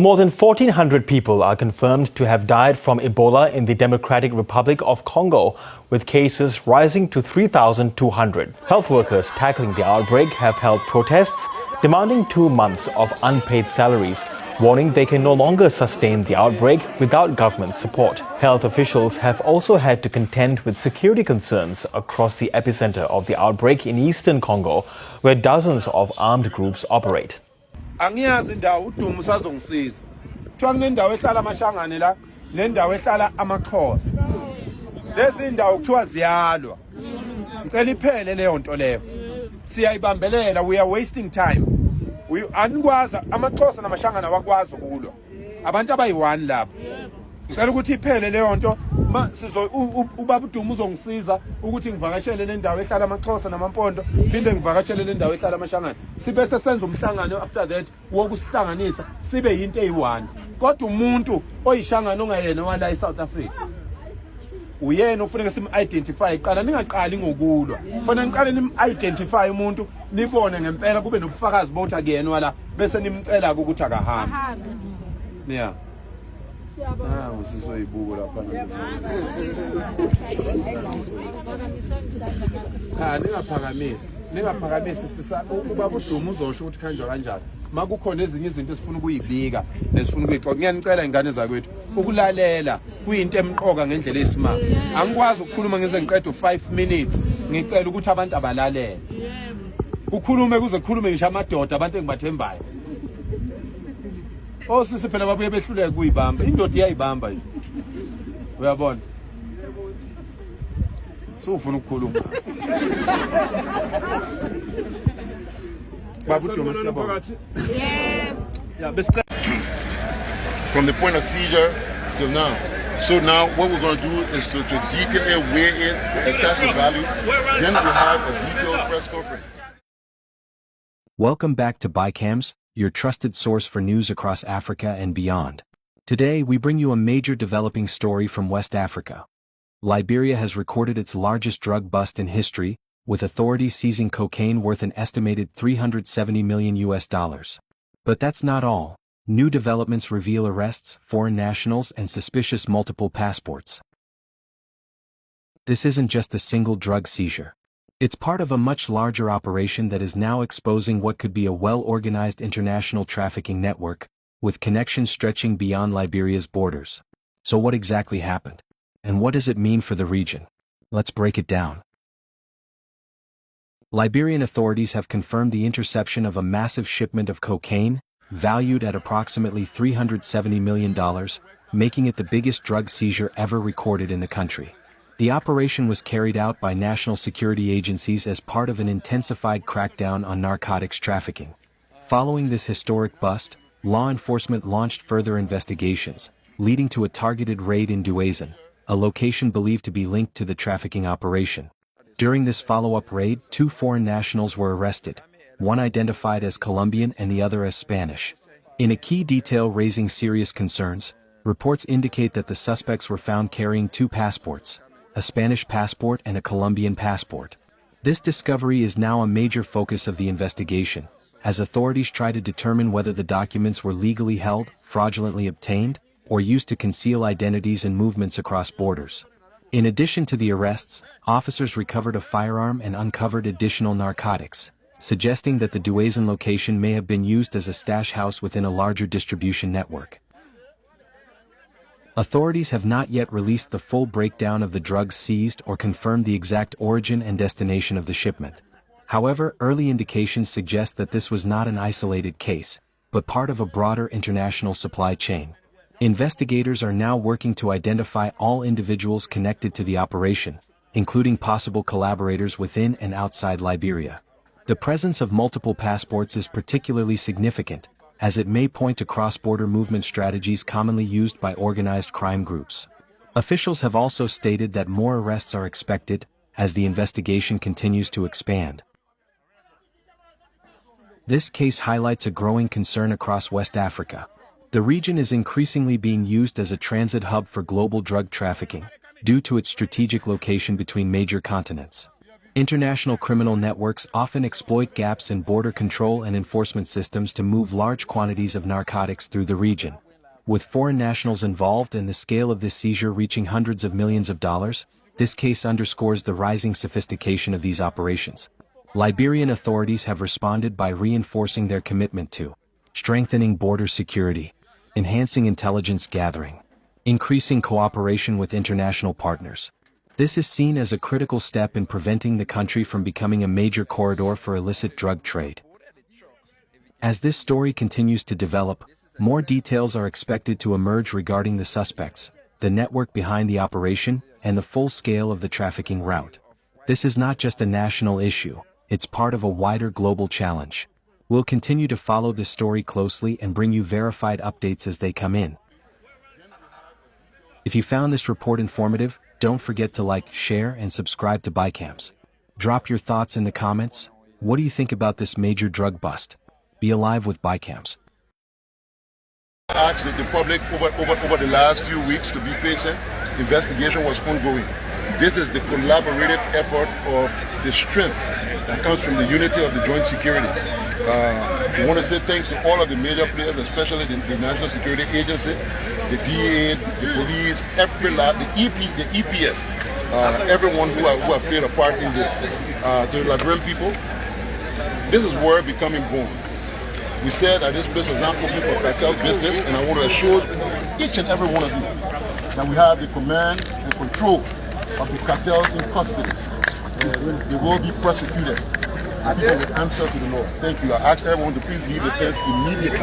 More than 1,400 people are confirmed to have died from Ebola in the Democratic Republic of Congo, with cases rising to 3,200. Health workers tackling the outbreak have held protests demanding 2 months of unpaid salaries, warning they can no longer sustain the outbreak without government support. Health officials have also had to contend with security concerns across the epicenter of the outbreak in eastern Congo, where dozens of armed groups operate. Angiyazi indawo udumo usazongisiza. Kuthiwa kunendawo ehlala amashangane la, nendawo ehlala amakhosi. Lezi indawo kuthiwa ziyalwa. Ngicela iphele leyo nto leyo. Siyayibambelela, we are wasting time. Anikwazi amakhosi namashangane awakwazi ukulwa. Abantu abayi-1 lapho. Ngicela ukuthi iphele leyo nto. Ubaba udumo uzongisiza ukuthi ngivakashele le ndawo ehlala amaXhosa namampondo, phinde ngivakashele le ndawo ehlala amashangane. Sibe sesenza umhlangano after that wokusihlanganisa sibe yinto eyi-1. Kodwa umuntu oyishangano ongayena wala eSouth Africa, uyena ufuneka sim-identify. Qala ningaqali ngokulwa. Kufanele niqale nim-identify umuntu, nibone ngempela kube nobufakazi bokuthi akuyena wala, bese nimcela ukuthi akahambe. Yeah. Usizoyibuka lapha. Ningaphakamisi sisa ubaba udumo uzosho ukuthi kanjalo kanjalo. Makukhona ezinye izinto esifuna ukuyibika nesifuna ukuyixoxa. Ngiyanicela ingane zakwethu ukulalela kuyinto emqoka ngendlela esimanga. Angikwazi ukukhuluma ngize ngiqede u5 minutes. Ngicela ukuthi abantu abalalele. Ukhulume kuze kukhulume ngisho amadoda abantu engibathembayo. Sisi phela babuye behluleke kuyibamba. Indoda iyayibamba yini? Uyabona? Sufuna ukukhuluma. From the point of seizure till now. So now what we're going to do is to detail it, weigh it, attach the value. Then we'll have a detailed press conference. Welcome back to ByCams, your trusted source for news across Africa and beyond. Today we bring you a major developing story from West Africa. Liberia has recorded its largest drug bust in history, with authorities seizing cocaine worth an estimated $370 million. But that's not all. New developments reveal arrests, foreign nationals, and suspicious multiple passports. This isn't just a single drug seizure. It's part of a much larger operation that is now exposing what could be a well-organized international trafficking network, with connections stretching beyond Liberia's borders. So what exactly happened? And what does it mean for the region? Let's break it down. Liberian authorities have confirmed the interception of a massive shipment of cocaine, valued at approximately $370 million, making it the biggest drug seizure ever recorded in the country. The operation was carried out by national security agencies as part of an intensified crackdown on narcotics trafficking. Following this historic bust, law enforcement launched further investigations, leading to a targeted raid in Duazan, a location believed to be linked to the trafficking operation. During this follow-up raid, 2 foreign nationals were arrested, one identified as Colombian and the other as Spanish. In a key detail raising serious concerns, reports indicate that the suspects were found carrying 2 passports, a Spanish passport and a Colombian passport. This discovery is now a major focus of the investigation, as authorities try to determine whether the documents were legally held, fraudulently obtained, or used to conceal identities and movements across borders. In addition to the arrests, officers recovered a firearm and uncovered additional narcotics, suggesting that the Duazan location may have been used as a stash house within a larger distribution network. Authorities have not yet released the full breakdown of the drugs seized or confirmed the exact origin and destination of the shipment. However, early indications suggest that this was not an isolated case, but part of a broader international supply chain. Investigators are now working to identify all individuals connected to the operation, including possible collaborators within and outside Liberia. The presence of multiple passports is particularly significant, as it may point to cross-border movement strategies commonly used by organized crime groups. Officials have also stated that more arrests are expected, as the investigation continues to expand. This case highlights a growing concern across West Africa. The region is increasingly being used as a transit hub for global drug trafficking, due to its strategic location between major continents. International criminal networks often exploit gaps in border control and enforcement systems to move large quantities of narcotics through the region. With foreign nationals involved and the scale of this seizure reaching hundreds of millions of dollars, this case underscores the rising sophistication of these operations. Liberian authorities have responded by reinforcing their commitment to strengthening border security, enhancing intelligence gathering, increasing cooperation with international partners. This is seen as a critical step in preventing the country from becoming a major corridor for illicit drug trade. As this story continues to develop, more details are expected to emerge regarding the suspects, the network behind the operation, and the full scale of the trafficking route. This is not just a national issue, it's part of a wider global challenge. We'll continue to follow this story closely and bring you verified updates as they come in. If you found this report informative, don't forget to like, share, and subscribe to Bicams. Drop your thoughts in the comments. What do you think about this major drug bust? Be alive with Bicams. I asked the public over the last few weeks to be patient. Investigation was ongoing. This is the collaborative effort of the strength that comes from the unity of the joint security. We want to say thanks to all of the major players, especially the National Security Agency, the DA, the police, the EPS, everyone who have played a part in this. To the Liberian people, this is where becoming born. We said that this place is not open for cartel business, and I want to assure each and every one of you that we have the command and control of the cartels in custody. They will be prosecuted. And people will answer to the law. Thank you. I ask everyone to please leave the fence immediately.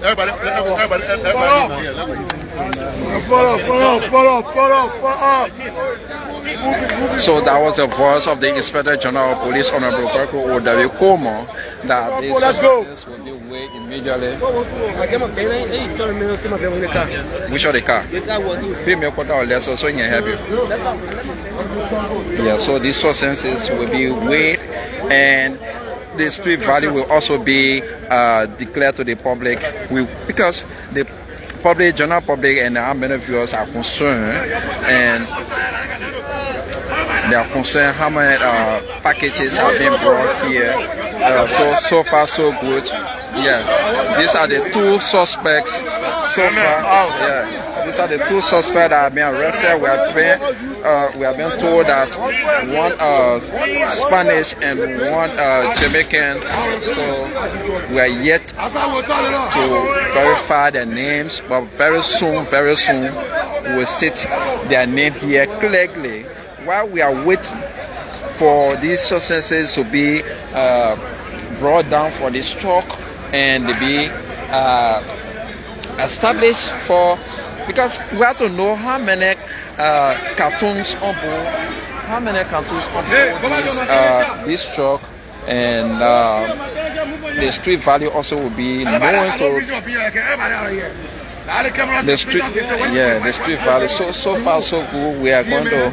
Everybody. So that was the voice of the Inspector General of Police, Honorable Berko O.W. Como, that these suspects will be weighed immediately. Which of the car? Yeah, so these substances will be weighed, and the street value will also be declared to the public, because the public, general public, and our many viewers are concerned, and they are concerned how many packages have been brought here. So far so good. Yeah, these are the two suspects so far. Yeah, these are the two suspects that have been arrested. We have been told that one Spanish and one Jamaican. So we are yet to verify their names, but very soon we will state their name here clearly. While we are waiting for these substances to be brought down for the stock and to be established for, because we have to know how many cartons on board, this truck, and the street value also will be known to the street value. So far so good. We are going to.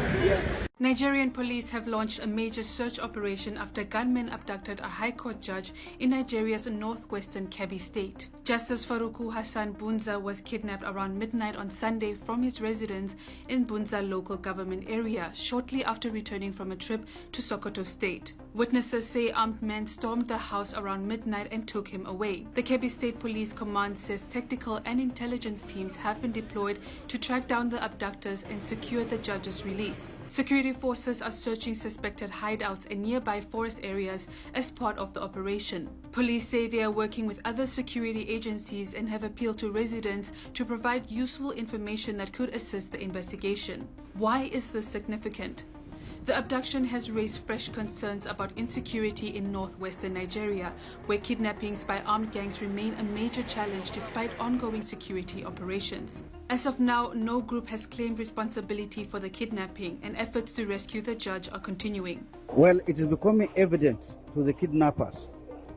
Nigerian police have launched a major search operation after gunmen abducted a High Court judge in Nigeria's northwestern Kebbi state. Justice Faruku Hassan Bunza was kidnapped around midnight on Sunday from his residence in Bunza local government area, shortly after returning from a trip to Sokoto state. Witnesses say armed men stormed the house around midnight and took him away. The Kebbi State Police Command says tactical and intelligence teams have been deployed to track down the abductors and secure the judge's release. Security forces are searching suspected hideouts in nearby forest areas as part of the operation. Police say they are working with other security agencies and have appealed to residents to provide useful information that could assist the investigation. Why is this significant? The abduction has raised fresh concerns about insecurity in northwestern Nigeria, where kidnappings by armed gangs remain a major challenge despite ongoing security operations. As of now, no group has claimed responsibility for the kidnapping, and efforts to rescue the judge are continuing. Well, it is becoming evident to the kidnappers.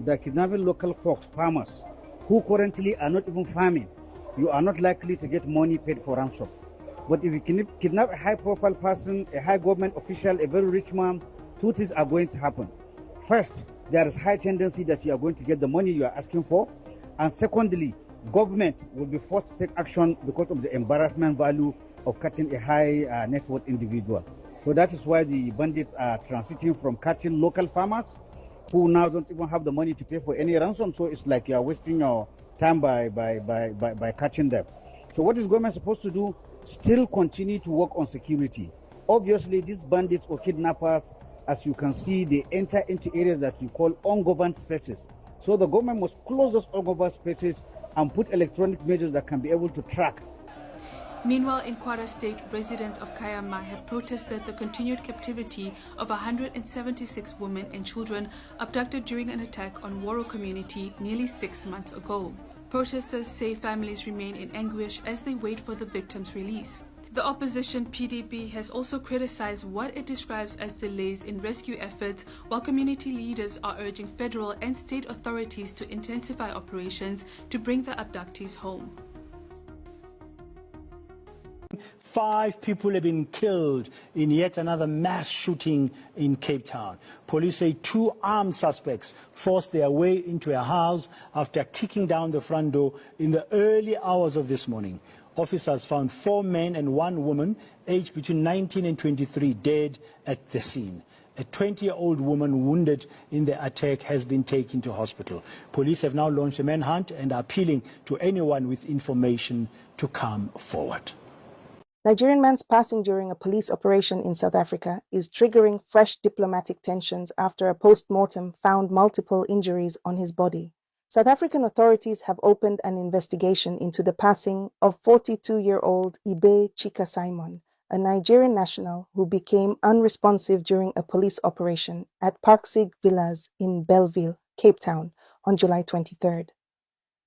The kidnapping local folks, farmers, who currently are not even farming. You are not likely to get money paid for ransom. But if you kidnap a high-profile person, a high government official, a very rich man, two things are going to happen. First, there is high tendency that you are going to get the money you are asking for. And secondly, government will be forced to take action because of the embarrassment value of catching a high net worth individual. So that is why the bandits are transiting from catching local farmers who now don't even have the money to pay for any ransom. So it's like you are wasting your time by catching them. So what is government supposed to do? Still continue to work on security. Obviously, these bandits or kidnappers, as you can see, they enter into areas that we call ungoverned spaces. So the government must close those ungoverned spaces and put electronic measures that can be able to track. Meanwhile, in Kwara State, residents of Kayama have protested the continued captivity of 176 women and children abducted during an attack on Woro community nearly 6 months ago. Protesters say families remain in anguish as they wait for the victims' release. The opposition PDP has also criticized what it describes as delays in rescue efforts, while community leaders are urging federal and state authorities to intensify operations to bring the abductees home. 5 people have been killed in yet another mass shooting in Cape Town. Police say 2 armed suspects forced their way into a house after kicking down the front door in the early hours of this morning. Officers found 4 men and 1 woman, aged between 19 and 23, dead at the scene. A 20-year-old woman wounded in the attack has been taken to hospital. Police have now launched a manhunt and are appealing to anyone with information to come forward. Nigerian man's passing during a police operation in South Africa is triggering fresh diplomatic tensions after a post-mortem found multiple injuries on his body. South African authorities have opened an investigation into the passing of 42-year-old Ibe Chika Simon, a Nigerian national who became unresponsive during a police operation at Parksig Villas in Belleville, Cape Town, on July 23rd.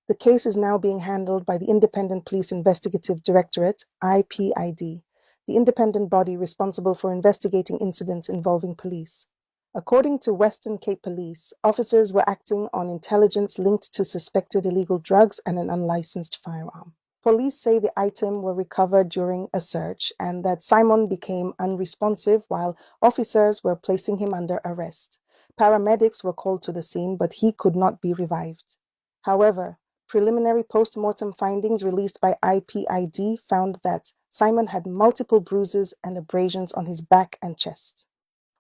The case is now being handled by the Independent Police Investigative Directorate, IPID, the independent body responsible for investigating incidents involving police. According to Western Cape Police, officers were acting on intelligence linked to suspected illegal drugs and an unlicensed firearm. Police say the item were recovered during a search and that Simon became unresponsive while officers were placing him under arrest. Paramedics were called to the scene, but he could not be revived. However, preliminary post-mortem findings released by IPID found that Simon had multiple bruises and abrasions on his back and chest.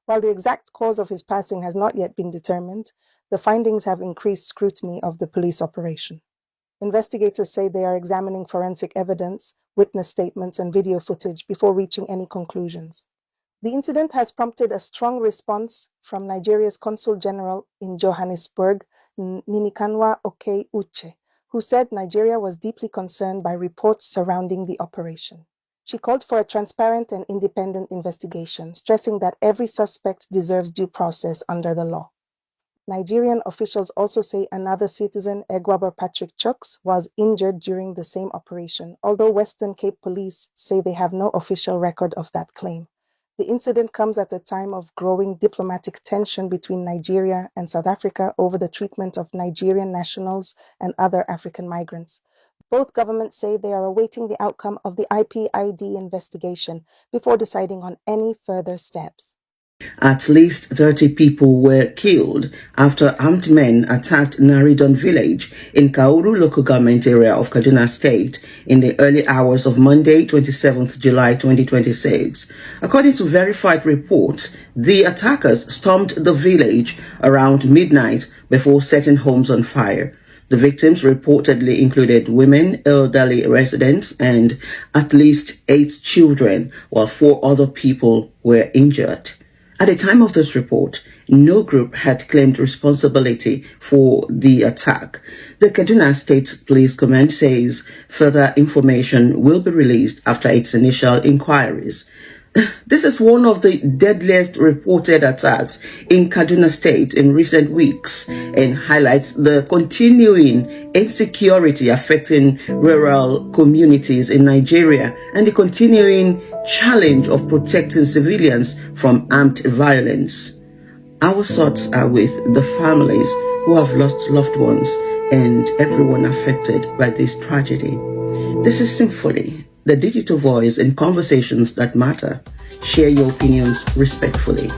While the exact cause of his passing has not yet been determined, the findings have increased scrutiny of the police operation. Investigators say they are examining forensic evidence, witness statements, and video footage before reaching any conclusions. The incident has prompted a strong response from Nigeria's Consul General in Johannesburg, Ninikanwa Oke Uche, who said Nigeria was deeply concerned by reports surrounding the operation. She called for a transparent and independent investigation, stressing that every suspect deserves due process under the law. Nigerian officials also say another citizen, Egwaber Patrick Chuks, was injured during the same operation, although Western Cape Police say they have no official record of that claim. The incident comes at a time of growing diplomatic tension between Nigeria and South Africa over the treatment of Nigerian nationals and other African migrants. Both governments say they are awaiting the outcome of the IPID investigation before deciding on any further steps. At least 30 people were killed after armed men attacked Naridon village in Kauru local government area of Kaduna State in the early hours of Monday, 27th July 2026. According to verified reports, the attackers stormed the village around midnight before setting homes on fire. The victims reportedly included women, elderly residents, and at least 8 children, while 4 other people were injured. At the time of this report, no group had claimed responsibility for the attack. The Kaduna State Police Command says further information will be released after its initial inquiries. This is one of the deadliest reported attacks in Kaduna State in recent weeks and highlights the continuing insecurity affecting rural communities in Nigeria and the continuing challenge of protecting civilians from armed violence. Our thoughts are with the families who have lost loved ones and everyone affected by this tragedy. This is Symphony, the digital voice in conversations that matter. Share your opinions respectfully.